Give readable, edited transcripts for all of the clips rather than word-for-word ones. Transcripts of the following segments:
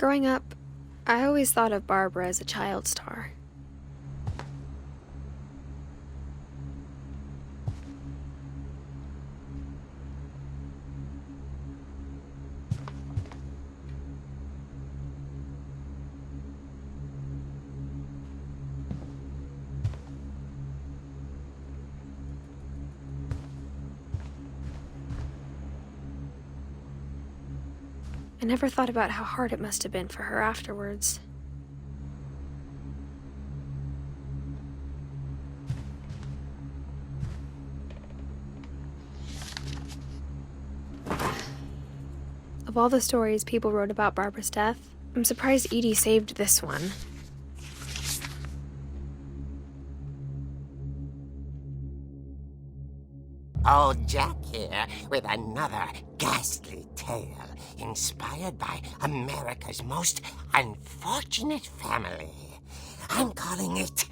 Growing up, I always thought of Barbara as a child star. I never thought about how hard it must have been for her afterwards. Of all the stories people wrote about Barbara's death, I'm surprised Edie saved this one. Old Jack here with another ghastly tale inspired by America's most unfortunate family. I'm calling it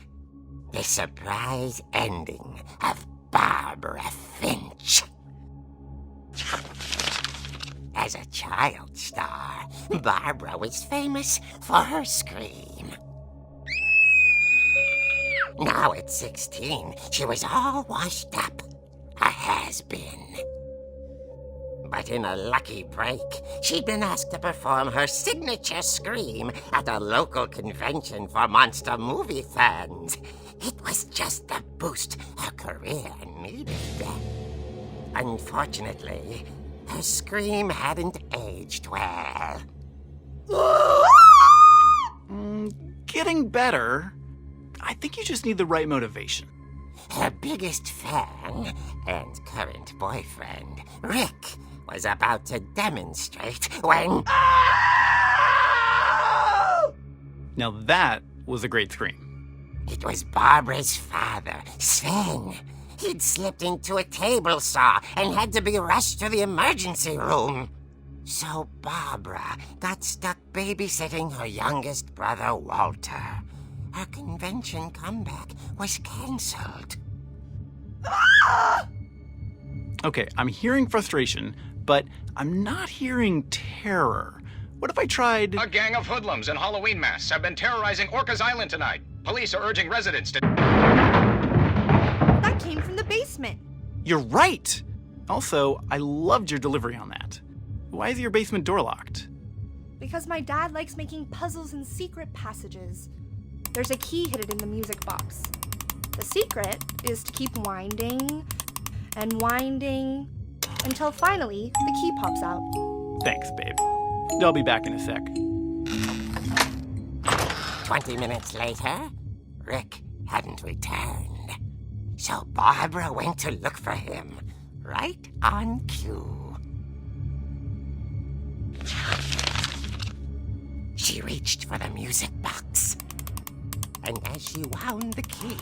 The Surprise Ending of Barbara Finch. As a child star, Barbara was famous for her scream. Now at 16, she was all washed up. A has-been. But in a lucky break, she'd been asked to perform her signature scream at a local convention for monster movie fans. It was just the boost her career needed. Unfortunately, her scream hadn't aged well. Getting better. I think you just need the right motivation. Her biggest fan and current boyfriend, Rick, was about to demonstrate when... Now that was a great scream. It was Barbara's father, Sven. He'd slipped into a table saw and had to be rushed to the emergency room. So Barbara got stuck babysitting her youngest brother, Walter. Her convention comeback was cancelled. Okay, I'm hearing frustration, but I'm not hearing terror. What if I tried... A gang of hoodlums in Halloween masks have been terrorizing Orcas Island tonight. Police are urging residents to... That came from the basement. You're right! Also, I loved your delivery on that. Why is your basement door locked? Because my dad likes making puzzles and secret passages. There's a key hidden in the music box. The secret is to keep winding and winding until finally the key pops out. Thanks, babe. I'll be back in a sec. 20 minutes later, Rick hadn't returned. So Barbara went to look for him, right on cue. She reached for the music box. And as she wound the key,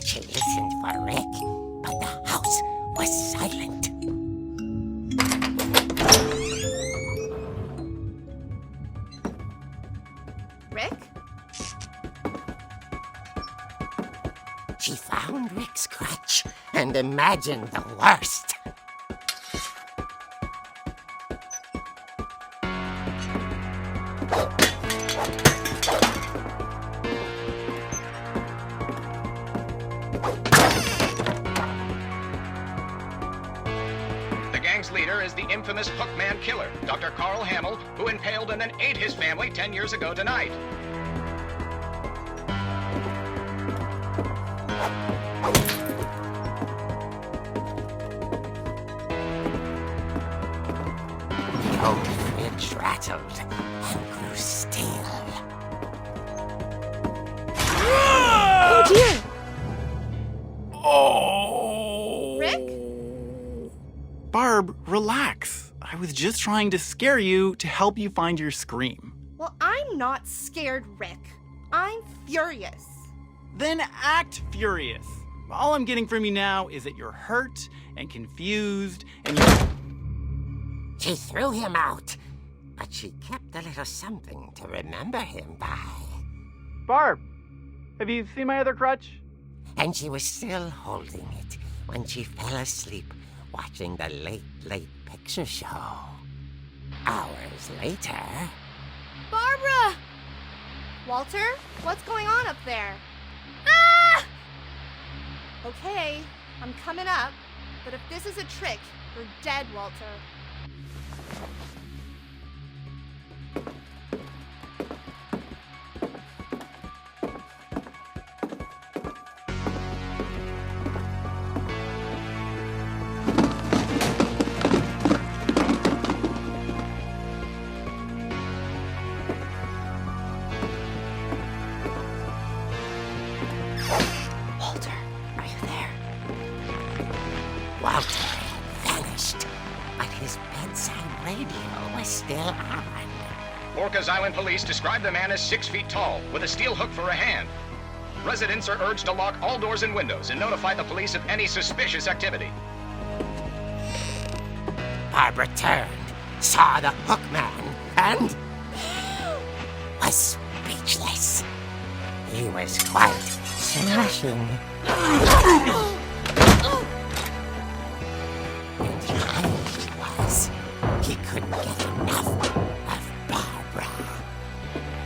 she listened for Rick, but the house was silent. Rick? She found Rick's crutch and imagined the worst. The gang's leader is the infamous Hookman killer, Dr. Carl Hamill, who impaled and then ate his family 10 years ago tonight. The old fridge rattled and grew still. Oh dear! Oh! Rick? Barb, relax. I was just trying to scare you to help you find your scream. Well, I'm not scared, Rick. I'm furious. Then act furious. All I'm getting from you now is that you're hurt and confused and you're... She threw him out, but she kept a little something to remember him by. Barb, have you seen my other crutch? And she was still holding it when she fell asleep watching the Late Picture Show. Hours later... Barbara! Walter, what's going on up there? Ah! Okay, I'm coming up, but if this is a trick, you're dead, Walter. Walter had vanished, but his bedside radio was still on. Orcas Island police describe the man as 6 feet tall, with a steel hook for a hand. Residents are urged to lock all doors and windows and notify the police of any suspicious activity. Barbara turned, saw the hook man, and was speechless. He was quite smashing. He couldn't get enough of Barbara.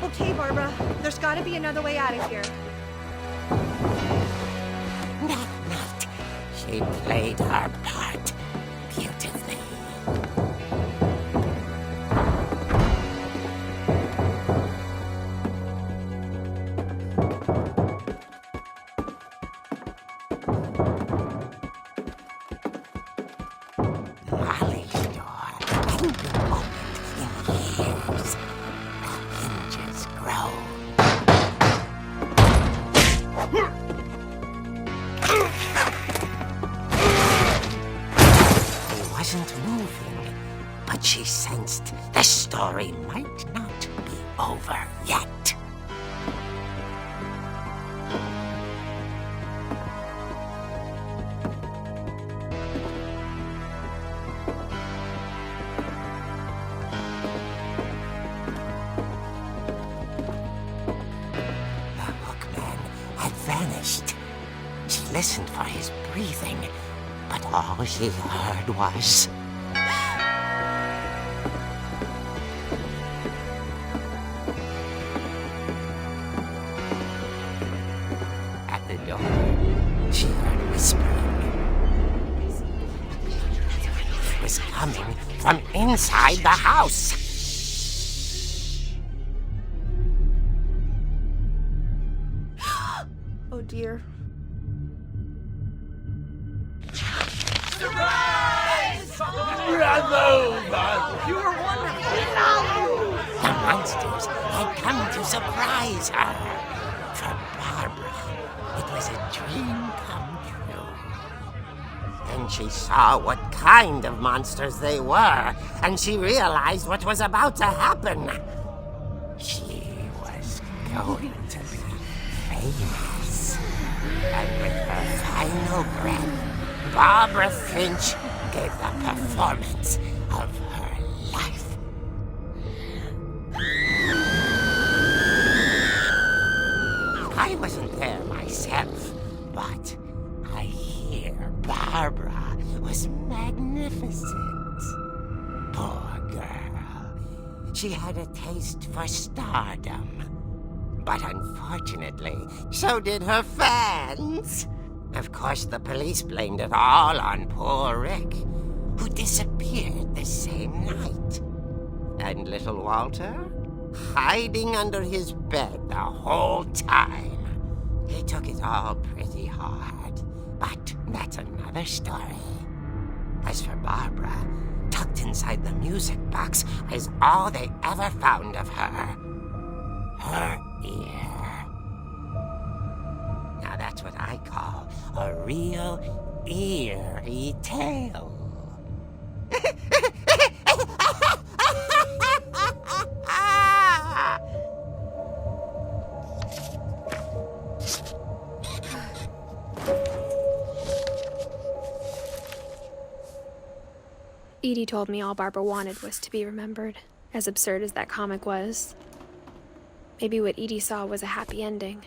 Okay, Barbara, there's gotta be another way out of here. That night, she played her part beautifully. Molly's door hadn't been opened in years. The hinges groaned. He wasn't moving, but she sensed the story might not be over yet. Vanished. She listened for his breathing, but all she heard was... At the door, she heard whispering. It was coming from inside the house. Oh dear. The monsters had come to surprise her. For Barbara, it was a dream come true. Then she saw what kind of monsters they were, and she realized what was about to happen. She was going to be famous. And with her final breath, Barbara Finch gave the performance of her life. I wasn't there myself, but I hear Barbara was magnificent. Poor girl. She had a taste for stardom. But unfortunately, so did her fans. Of course, the police blamed it all on poor Rick, who disappeared the same night. And little Walter, hiding under his bed the whole time. He took it all pretty hard, but that's another story. As for Barbara, tucked inside the music box was all they ever found of her. Her ear. Now that's what I call a real eerie tale. Edie told me all Barbara wanted was to be remembered, as absurd as that comic was. Maybe what Edie saw was a happy ending.